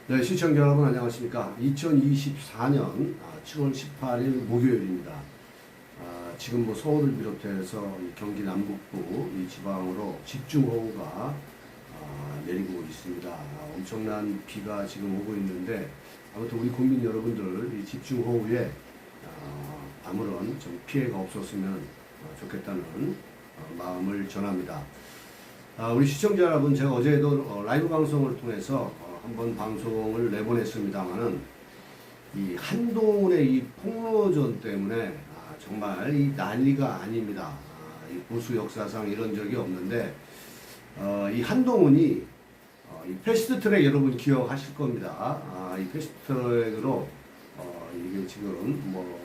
네, 시청자 여러분 안녕하십니까. 2024년 7월 18일 목요일입니다. 지금 뭐 서울을 비롯해서 경기 남북부 이 지방으로 집중호우가 내리고 있습니다. 엄청난 비가 지금 오고 있는데 아무튼 우리 국민 여러분들 이 집중호우에 아무런 좀 피해가 없었으면 좋겠다는 마음을 전합니다. 우리 시청자 여러분, 제가 어제도 라이브 방송을 통해서 한번 방송을 내보냈습니다만은 이 한동훈의 이 폭로전 때문에 정말 이 난리가 아닙니다. 이 보수 역사상 이런 적이 없는데 이 한동훈이 이 패스트트랙 여러분 기억하실 겁니다. 이 패스트트랙으로 이게 지금 뭐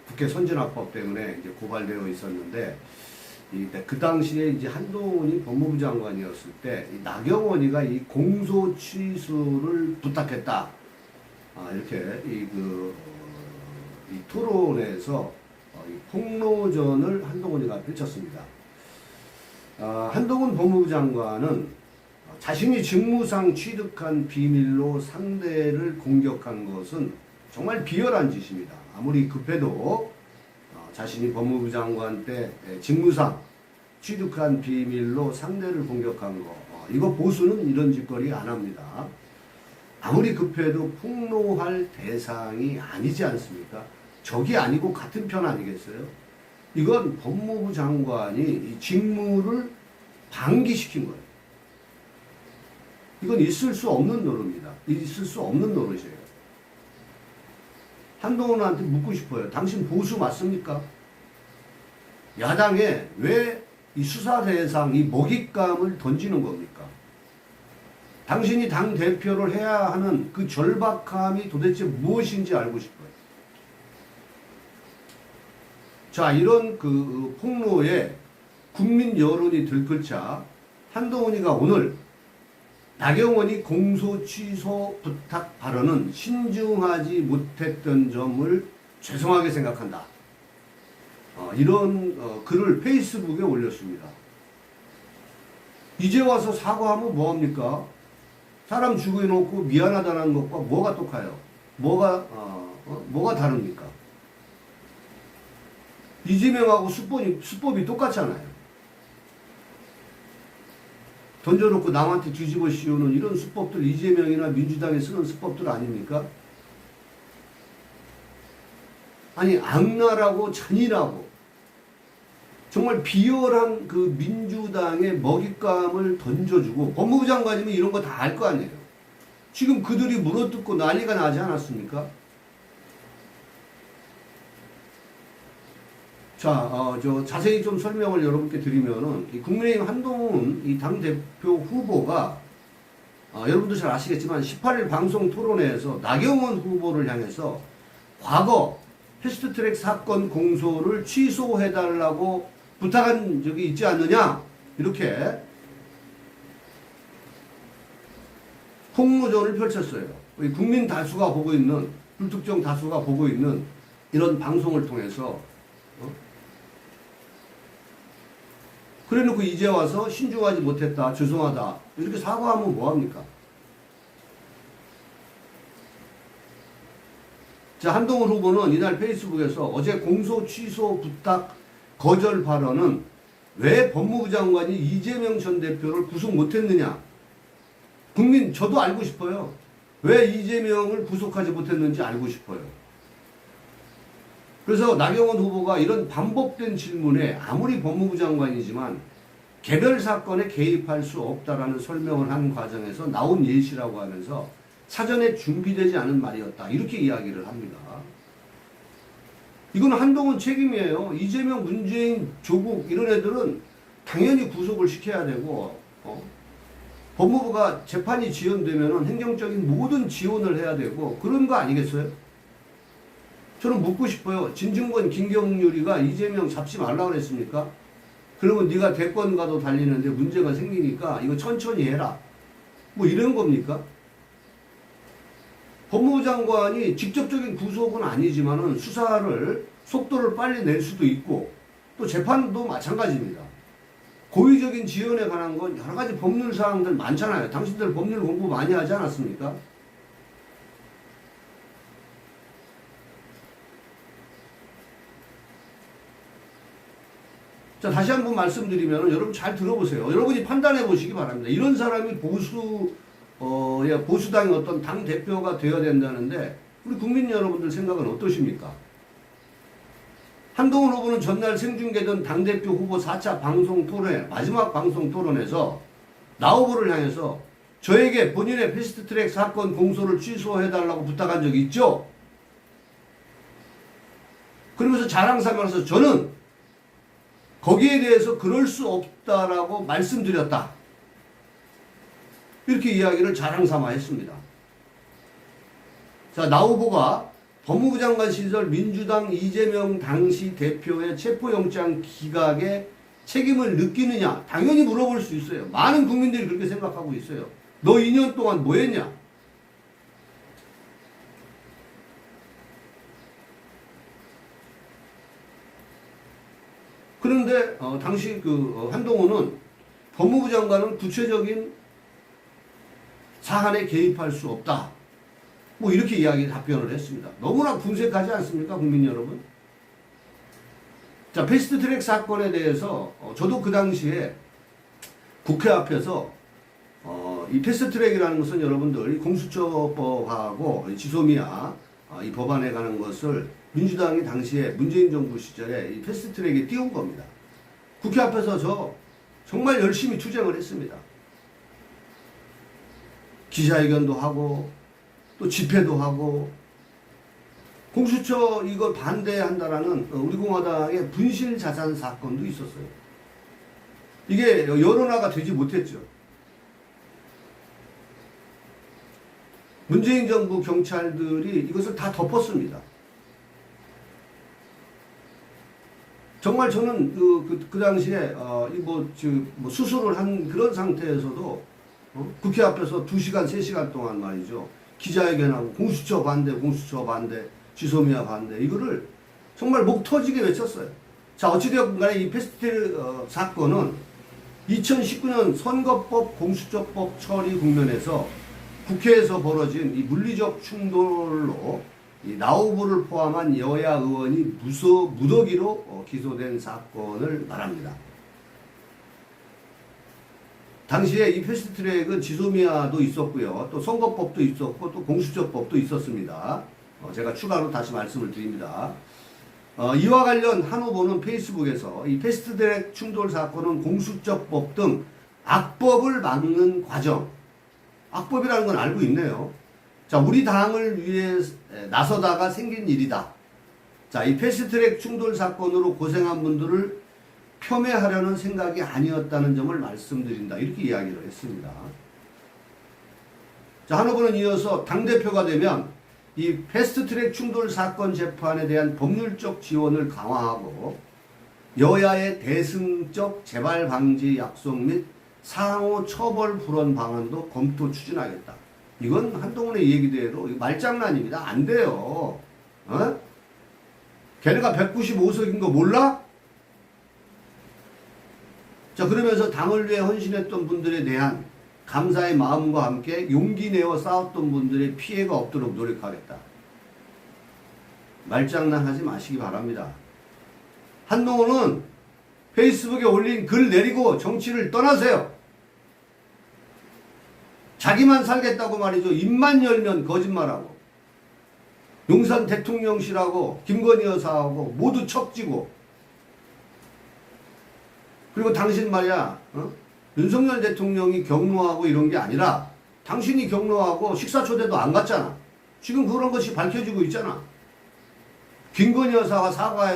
국회 선진화법 때문에 이제 고발되어 있었는데 그 당시에 이제 한동훈이 법무부 장관이었을 때 나경원이가 이 공소 취소를 부탁했다. 이렇게 이 토론에서 이 폭로전을 한동훈이가 펼쳤습니다. 한동훈 법무부 장관은 자신이 직무상 취득한 비밀로 상대를 공격한 것은 정말 비열한 짓입니다. 아무리 급해도 자신이 법무부 장관 때 직무상 취득한 비밀로 상대를 공격한 거, 이거 보수는 이런 짓거리 안 합니다. 아무리 급해도 폭로할 대상이 아니지 않습니까? 적이 아니고 같은 편 아니겠어요? 이건 법무부 장관이 이 직무를 방기시킨 거예요. 이건 있을 수 없는 노릇입니다. 있을 수 없는 노릇이에요. 한동훈한테 묻고 싶어요. 당신 보수 맞습니까? 야당에 왜 이 수사 대상, 이 먹잇감을 던지는 겁니까? 당신이 당 대표를 해야 하는 그 절박함이 도대체 무엇인지 알고 싶어요. 자, 이런 그 폭로에 국민 여론이 들끓자 한동훈이가 오늘 나경원이 공소 취소 부탁 발언은 신중하지 못했던 점을 죄송하게 생각한다. 이런 글을 페이스북에 올렸습니다. 이제 와서 사과하면 뭐합니까? 사람 죽여놓고 미안하다는 것과 뭐가 똑같아요? 뭐가 다릅니까? 이재명하고 수법이 똑같잖아요. 던져놓고 남한테 뒤집어 씌우는 이런 수법들, 이재명이나 민주당이 쓰는 수법들 아닙니까? 아니, 악랄하고 잔인하고 정말 비열한 그 민주당의 먹잇감을 던져주고, 법무부 장관이면 이런 거 다 알 거 아니에요. 지금 그들이 물어뜯고 난리가 나지 않았습니까? 자, 자세히 좀 설명을 여러분께 드리면은, 이 국민의힘 한동훈 이 당대표 후보가, 여러분도 잘 아시겠지만 18일 방송 토론회에서 나경원 후보를 향해서 과거 패스트트랙 사건 공소를 취소해달라고 부탁한 적이 있지 않느냐, 이렇게 폭로전을 펼쳤어요. 국민 다수가 보고 있는, 불특정 다수가 보고 있는 이런 방송을 통해서 그래 놓고 이제 와서 신중하지 못했다, 죄송하다, 이렇게 사과하면 뭐합니까? 자, 한동훈 후보는 이날 페이스북에서 어제 공소 취소 부탁 거절 발언은 왜 법무부 장관이 이재명 전 대표를 구속 못했느냐? 국민, 저도 알고 싶어요. 왜 이재명을 구속하지 못했는지 알고 싶어요. 그래서 나경원 후보가 이런 반복된 질문에 아무리 법무부 장관이지만 개별 사건에 개입할 수 없다라는 설명을 한 과정에서 나온 예시라고 하면서 사전에 준비되지 않은 말이었다, 이렇게 이야기를 합니다. 이건 한동훈 책임이에요. 이재명, 문재인, 조국 이런 애들은 당연히 구속을 시켜야 되고, 법무부가 재판이 지연되면 행정적인 모든 지원을 해야 되고 그런 거 아니겠어요? 저는 묻고 싶어요. 진중권, 김경률이가 이재명 잡지 말라고 그랬습니까? 그러면 네가 대권과도 달리는데 문제가 생기니까 이거 천천히 해라. 뭐 이런 겁니까? 법무부 장관이 직접적인 구속은 아니지만은 수사를 속도를 빨리 낼 수도 있고 또 재판도 마찬가지입니다. 고의적인 지연에 관한 건 여러 가지 법률 사항들 많잖아요. 당신들 법률 공부 많이 하지 않았습니까? 자, 다시 한번 말씀드리면 여러분 잘 들어보세요. 여러분이 판단해 보시기 바랍니다. 이런 사람이 보수당의 어떤 당 대표가 되어야 된다는데 우리 국민 여러분들 생각은 어떠십니까? 한동훈 후보는 전날 생중계된 당대표 후보 4차 방송 토론회, 마지막 방송 토론에서 나 후보를 향해서 저에게 본인의 패스트트랙 사건 공소를 취소해달라고 부탁한 적이 있죠? 그러면서 자랑 삼아서 저는 거기에 대해서 그럴 수 없다라고 말씀드렸다. 이렇게 이야기를 자랑 삼아 했습니다. 자, 나 후보가 법무부 장관 시절 민주당 이재명 당시 대표의 체포영장 기각에 책임을 느끼느냐? 당연히 물어볼 수 있어요. 많은 국민들이 그렇게 생각하고 있어요. 너 2년 동안 뭐 했냐? 그런데 당시 한동훈은 법무부 장관은 구체적인 사안에 개입할 수 없다. 뭐 이렇게 답변을 했습니다. 너무나 분색하지 않습니까, 국민 여러분? 자, 패스트트랙 사건에 대해서 저도 그 당시에 국회 앞에서 이 패스트트랙이라는 것은 여러분들 공수처법하고 지소미아 이 법안에 관한 것을 민주당이 당시에 문재인 정부 시절에 이 패스트트랙에 띄운 겁니다. 국회 앞에서 저 정말 열심히 투쟁을 했습니다. 기자회견도 하고 또 집회도 하고 공수처 이걸 반대한다라는 우리 공화당의 분실 자산 사건도 있었어요. 이게 여론화가 되지 못했죠. 문재인 정부 경찰들이 이것을 다 덮었습니다. 정말 저는 그 당시에 수술을 한 그런 상태에서도 국회 앞에서 2시간, 3시간 동안 말이죠. 기자회견하고 공수처 반대, 지소미아 반대 이거를 정말 목 터지게 외쳤어요. 자, 어찌되었건 간에 이 패스트트랙 사건은 2019년 선거법 공수처법 처리 국면에서 국회에서 벌어진 이 물리적 충돌로 이 나 후보를 포함한 여야 의원이 무더기로 기소된 사건을 말합니다. 당시에 이 패스트트랙은 지소미아도 있었고요. 또 선거법도 있었고 또 공수처법도 있었습니다. 제가 추가로 다시 말씀을 드립니다. 이와 관련 한 후보는 페이스북에서 이 패스트트랙 충돌 사건은 공수처법 등 악법을 막는 과정, 악법이라는 건 알고 있네요. 자, 우리 당을 위해 나서다가 생긴 일이다. 자, 이 패스트트랙 충돌 사건으로 고생한 분들을 폄훼하려는 생각이 아니었다는 점을 말씀드린다. 이렇게 이야기를 했습니다. 자, 한 후보는 이어서 당대표가 되면 이 패스트트랙 충돌 사건 재판에 대한 법률적 지원을 강화하고 여야의 대승적 재발 방지 약속 및 상호 처벌 불원 방안도 검토 추진하겠다. 이건 한동훈의 얘기대로 말장난입니다. 안 돼요. 걔네가 195석인 거 몰라? 자, 그러면서 당을 위해 헌신했던 분들에 대한 감사의 마음과 함께 용기 내어 싸웠던 분들의 피해가 없도록 노력하겠다. 말장난 하지 마시기 바랍니다. 한동훈은 페이스북에 올린 글 내리고 정치를 떠나세요. 자기만 살겠다고 말이죠. 입만 열면 거짓말하고 용산 대통령실하고 김건희 여사하고 모두 척지고 그리고 당신 말이야 윤석열 대통령이 경로하고 이런 게 아니라 당신이 경로하고 식사 초대도 안 갔잖아. 지금 그런 것이 밝혀지고 있잖아. 김건희 여사가 사과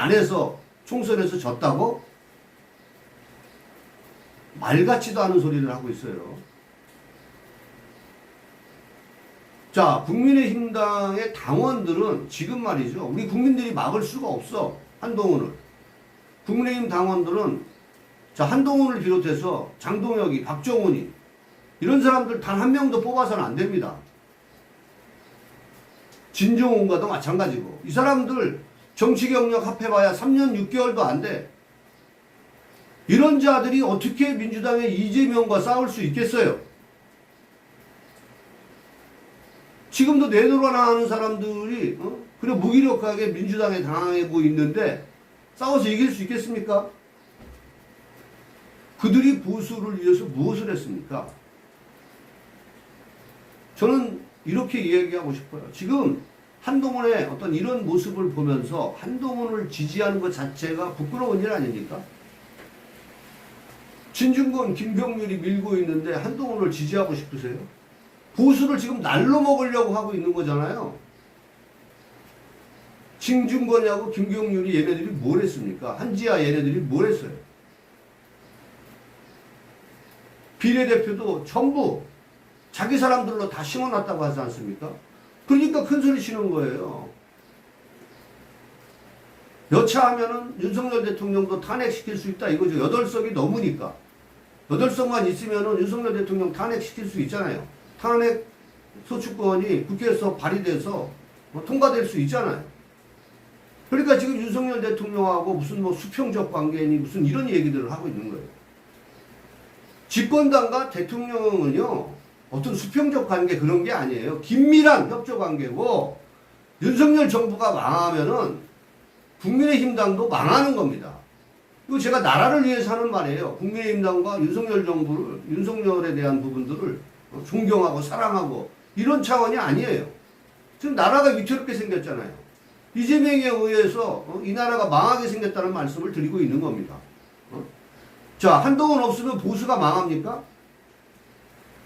안 해서 총선에서 졌다고? 말 같지도 않은 소리를 하고 있어요. 자, 국민의힘당의 당원들은 지금 말이죠. 우리 국민들이 막을 수가 없어. 한동훈을. 국민의힘 당원들은 자, 한동훈을 비롯해서 장동혁이, 박정훈이 이런 사람들 단 한 명도 뽑아서는 안 됩니다. 진정훈과도 마찬가지고. 이 사람들 정치 경력 합해봐야 3년 6개월도 안 돼. 이런 자들이 어떻게 민주당의 이재명과 싸울 수 있겠어요? 지금도 내노라하는 사람들이 그래 무기력하게 민주당에 당하고 있는데 싸워서 이길 수 있겠습니까? 그들이 보수를 위해서 무엇을 했습니까? 저는 이렇게 이야기하고 싶어요. 지금 한동훈의 어떤 이런 모습을 보면서 한동훈을 지지하는 것 자체가 부끄러운 일 아닙니까? 진중권, 김병률이 밀고 있는데 한동훈을 지지하고 싶으세요? 보수를 지금 날로 먹으려고 하고 있는 거잖아요. 진중권하고 김병률이 얘네들이 뭘 했습니까? 한지아 얘네들이 뭘 했어요? 비례대표도 전부 자기 사람들로 다 심어놨다고 하지 않습니까? 그러니까 큰 소리 치는 거예요. 여차하면은 윤석열 대통령도 탄핵시킬 수 있다 이거죠. 8석이 넘으니까. 8석만 있으면은 윤석열 대통령 탄핵시킬 수 있잖아요. 탄핵 소추권이 국회에서 발의돼서 통과될 수 있잖아요. 그러니까 지금 윤석열 대통령하고 무슨 뭐 수평적 관계니 무슨 이런 얘기들을 하고 있는 거예요. 집권당과 대통령은요, 어떤 수평적 관계 그런 게 아니에요. 긴밀한 협조 관계고, 윤석열 정부가 망하면은 국민의힘당도 망하는 겁니다. 이거 제가 나라를 위해서 하는 말이에요. 국민의힘당과 윤석열 정부를, 윤석열에 대한 부분들을 존경하고 사랑하고 이런 차원이 아니에요. 지금 나라가 위태롭게 생겼잖아요. 이재명에 의해서 이 나라가 망하게 생겼다는 말씀을 드리고 있는 겁니다. 자, 한동훈 없으면 보수가 망합니까?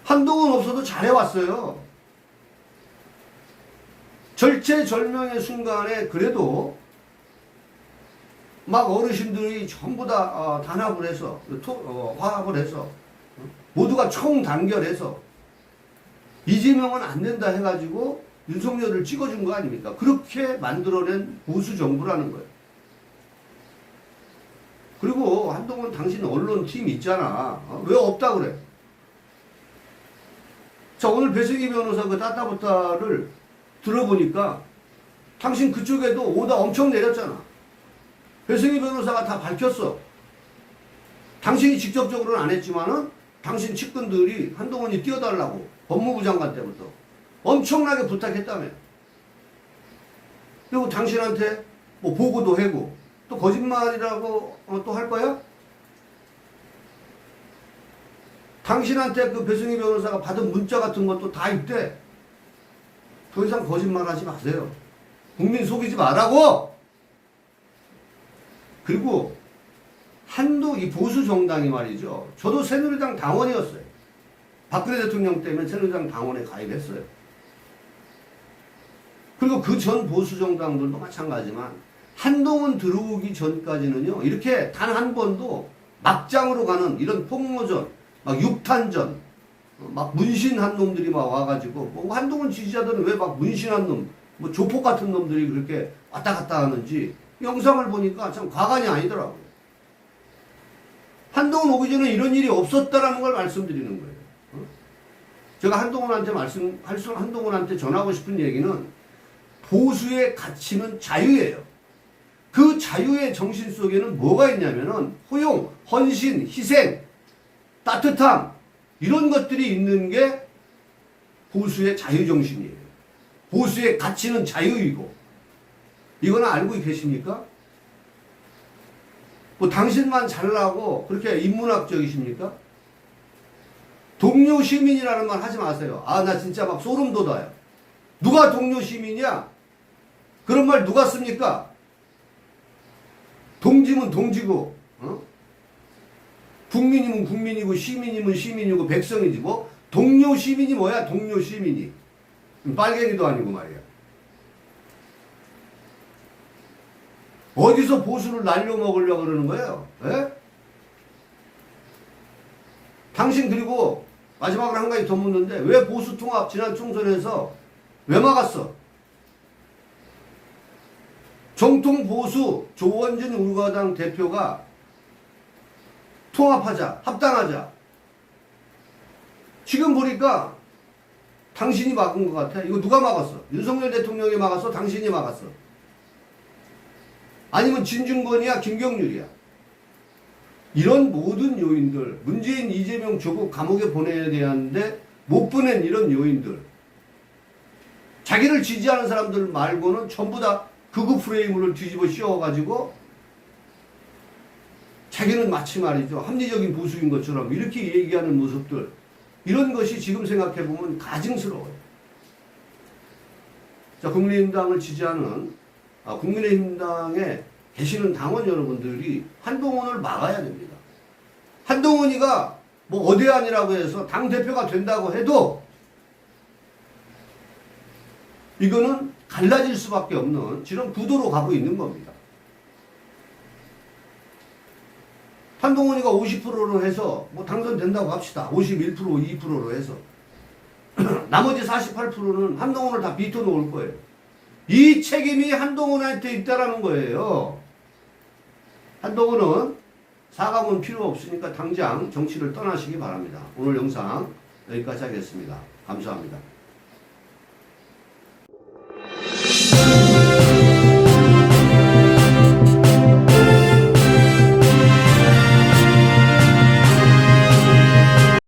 한동훈 없어도 잘해왔어요. 절체절명의 순간에 그래도 막 어르신들이 전부 다 단합을 해서 화합을 해서 모두가 총단결해서 이재명은 안 된다 해가지고 윤석열을 찍어준 거 아닙니까? 그렇게 만들어낸 보수 정부라는 거예요. 그리고 한동훈 당신 언론팀 있잖아. 왜 없다 그래? 자, 오늘 배승희 변호사 그 따따부따를 들어보니까 당신 그쪽에도 오다 엄청 내렸잖아. 배승희 변호사가 다 밝혔어. 당신이 직접적으로는 안 했지만은 당신 측근들이 한동훈이 띄워달라고 법무부 장관 때부터 엄청나게 부탁했다며. 그리고 당신한테 뭐 보고도 하고 또 거짓말이라고 또 할 거야? 당신한테 그 배승희 변호사가 받은 문자 같은 것도 다 있대. 더 이상 거짓말 하지 마세요. 국민 속이지 말라고! 그리고 이 보수 정당이 말이죠. 저도 새누리당 당원이었어요. 박근혜 대통령 때문에 새누리당 당원에 가입했어요. 그리고 그 전 보수 정당들도 마찬가지지만 한동훈 들어오기 전까지는요. 이렇게 단 한 번도 막장으로 가는 이런 폭로전, 막 육탄전, 막 문신한 놈들이 막 와가지고 뭐 한동훈 지지자들은 왜 막 문신한 놈, 뭐 조폭 같은 놈들이 그렇게 왔다 갔다 하는지 영상을 보니까 참 과간이 아니더라고요. 한동훈 오기 전에 이런 일이 없었다라는 걸 말씀드리는 거예요. 제가 한동훈한테 전하고 싶은 얘기는 보수의 가치는 자유예요. 그 자유의 정신 속에는 뭐가 있냐면은 호용, 헌신, 희생, 따뜻함 이런 것들이 있는 게 보수의 자유정신이에요. 보수의 가치는 자유이고 이거는 알고 계십니까? 뭐 당신만 잘나고 그렇게 인문학적이십니까? 동료 시민이라는 말 하지 마세요. 아, 나 진짜 막 소름 돋아요. 누가 동료 시민이야? 그런 말 누가 씁니까? 동지면 동지고, 국민이면 국민이고, 시민이면 시민이고, 백성이지 뭐. 동료 시민이 뭐야? 동료 시민이. 빨갱이도 아니고 말이야. 어디서 보수를 날려먹으려고 그러는 거예요? 에? 당신 그리고 마지막으로 한 가지 더 묻는데 왜 보수 통합 지난 총선에서 왜 막았어? 정통 보수 조원진 우가당 대표가 통합하자, 합당하자. 지금 보니까 당신이 막은 것 같아. 이거 누가 막았어? 윤석열 대통령이 막았어? 당신이 막았어? 아니면 진중권이야? 김경률이야? 이런 모든 요인들, 문재인, 이재명 조국 감옥에 보내야 되는데 못 보낸 이런 요인들, 자기를 지지하는 사람들 말고는 전부 다 극우 프레임을 뒤집어 씌워가지고 자기는 마치 말이죠, 합리적인 보수인 것처럼 이렇게 얘기하는 모습들, 이런 것이 지금 생각해보면 가증스러워요. 자, 국민의힘당을 지지하는 국민의힘당에 계시는 당원 여러분들이 한동훈을 막아야 됩니다. 한동훈이가 뭐 어대안이라고 해서 당대표가 된다고 해도 이거는 갈라질 수밖에 없는 이런 구도로 가고 있는 겁니다. 한동훈이가 50%로 해서 뭐 당선된다고 합시다. 51%, 2%로 해서. 나머지 48%는 한동훈을 다 비토 놓을 거예요. 이 책임이 한동훈한테 있다라는 거예요. 한동훈은 사과문 필요 없으니까 당장 정치를 떠나시기 바랍니다. 오늘 영상 여기까지 하겠습니다. 감사합니다.